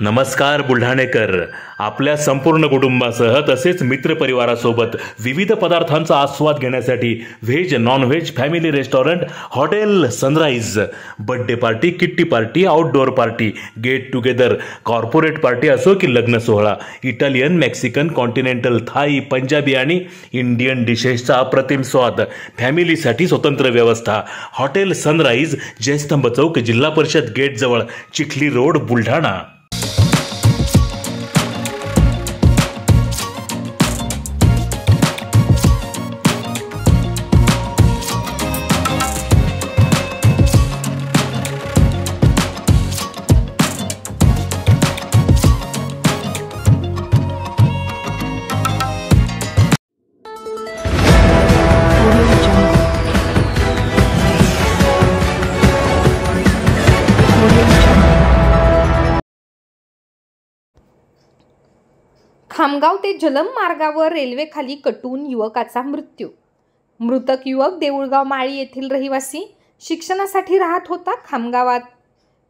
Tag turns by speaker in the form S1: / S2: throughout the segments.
S1: नमस्कार बुलढाणेकर, आपल्या संपूर्ण कुटुंबासह तसेच मित्रपरिवारासोबत विविध पदार्थांचा आस्वाद घेण्यासाठी veg non veg family restaurant hotel Sunrise birthday party, kitty party, outdoor party, get together, corporate party असो की लग्न सोहळा, Italian, Mexican, continental, Thai, Punjabi आणि इंडियन डिशेसचा अप्रतिम स्वाद, फॅमिलीसाठी स्वतंत्र व्यवस्था. हॉटेल सनराइज, जयस्तंभ चौक, जिल्हा परिषद गेट जवळ, चिखली रोड, बुलढाणा.
S2: खामगाव ते जलम मार्गावर रेल्वेखाली कटून युवकाचा मृत्यू. मृतक युवक देऊळगाव माळी येथील रहिवासी, शिक्षणासाठी राहत होता खामगावात.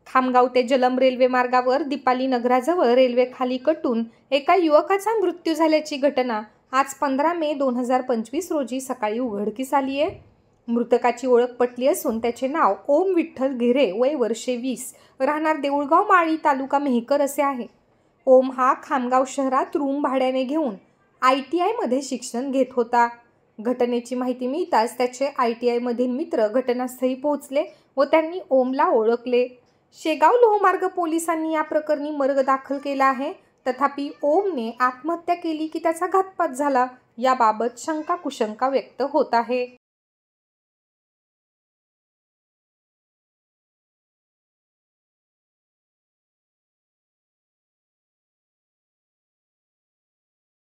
S2: खामगाव ते जलम रेल्वे मार्गावर दीपाली नगराजवळ रेल्वेखाली कटून एका युवकाचा मृत्यू झाल्याची घटना आज 15 मे 2025 रोजी सकाळी उघडकीस आली आहे. मृतकाची ओळख पटली असून त्याचे नाव ओम विठ्ठल घेरे, वय वर्षे 20, राहणार देऊळगाव माळी, तालुका मेहकर असे आहे. ओम हा खामगाव शहरात रूम भाड्याने घेऊन ITI मध्ये शिक्षण घेत होता. घटनेची माहिती मिळताच त्याचे ITI मधील मित्र घटनास्थळी पोहोचले व त्यांनी ओमला ओळखले. शेगाव लोहमार्ग पोलिसांनी या प्रकरणी मर्ग दाखल केला आहे. तथापि ओमने आत्महत्या केली की त्याचा घातपात झाला याबाबत शंका कुशंका व्यक्त होत आहे.